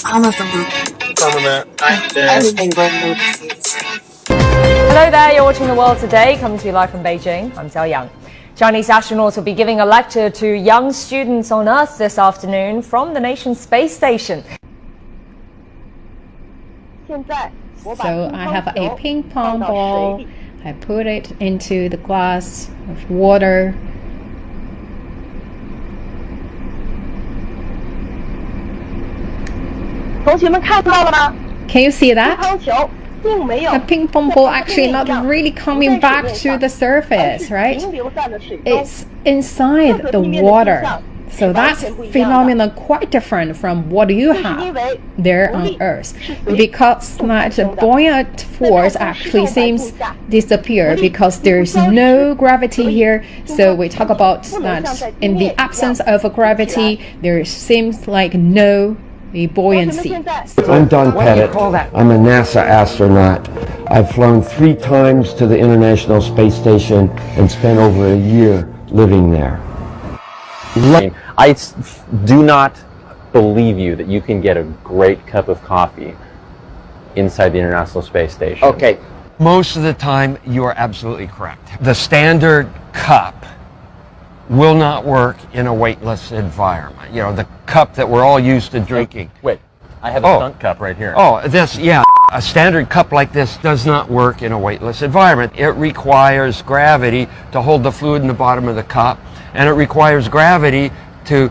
Hello there, you're watching The World Today, coming to you live from Beijing. I'm Xiao Yang. Chinese astronauts will be giving a lecture to young students on Earth this afternoon from the nation's space station. So I have a ping pong ball. I put it into the glass of water. Can you see that? The ping pong ball actually not really coming back to the surface, right? It's inside the water. So that's phenomenon quite different from what you have there on Earth, because that buoyant force actually seems disappear because there's no gravity here. So we talk about that in the absence of a gravity, there seems like no buoyancy. I'm Don Pettit. I'm a NASA astronaut. I've flown 3 times to the International Space Station and spent over a year living there. I do not believe you that you can get a great cup of coffee inside the International Space Station. Okay, most of the time you are absolutely correct. The standard cup will not work in a weightless environment. You know, the cup that we're all used to drinking. Wait, I have a stunt cup right here. Oh, this, yeah. A standard cup like this does not work in a weightless environment. It requires gravity to hold the fluid in the bottom of the cup, and it requires gravity to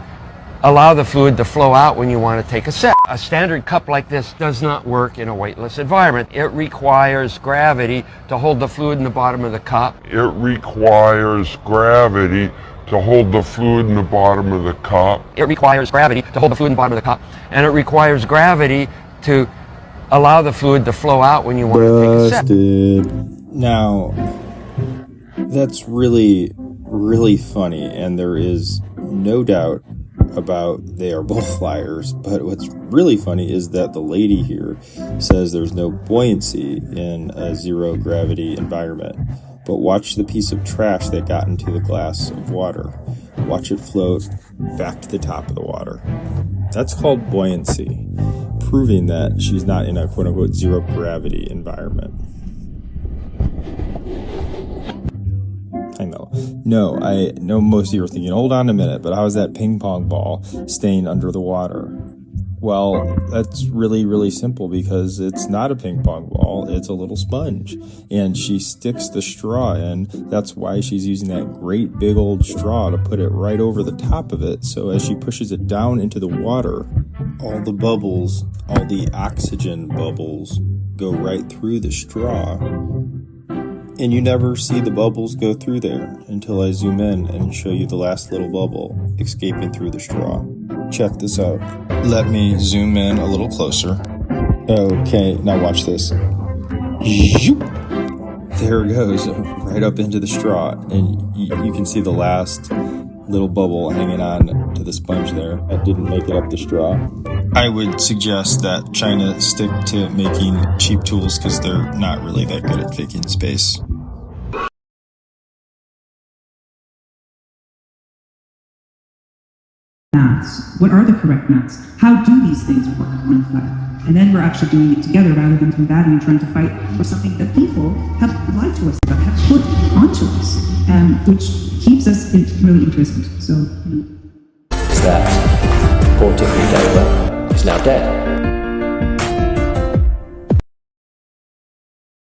allow the fluid to flow out when you want to take a sip. A standard cup like this does not work in a weightless environment. It requires gravity to hold the fluid in the bottom of the cup. It requires gravity to hold the fluid in the bottom of the cup. It requires gravity to hold the fluid in the bottom of the cup, and it requires gravity to allow the fluid to flow out when you want to take a sip. Now, that's really funny, and there is no doubt about they are both liars. But what's really funny is that the lady here says there's no buoyancy in a zero gravity environment. But watch the piece of trash that got into the glass of water. Watch it float back to the top of the water. That's called buoyancy, proving that she's not in a quote-unquote zero gravity environment. I know. No, I know most of you are thinking, hold on a minute, but how is that ping pong ball staying under the water? Well, that's really simple, because it's not a ping pong ball, it's a little sponge. And she sticks the straw in. That's why she's using that great big old straw to put it right over the top of it. So as she pushes it down into the water, all the bubbles, all the oxygen bubbles go right through the straw. And you never see the bubbles go through there until I zoom in and show you the last little bubble escaping through the straw. Check this out. Let me zoom in a little closer. Okay, now watch this. There it goes, right up into the straw. And you can see the last little bubble hanging on to the sponge there. That didn't make it up the straw. I would suggest that China stick to making cheap tools, because they're not really that good at faking space. Maths. What are the correct maths? How do these things work on flat? And then we're actually doing it together rather than combating and trying to fight for something that people have lied to us about, have put onto us, which keeps us really imprisoned. So, Is that 40 feet over is now dead.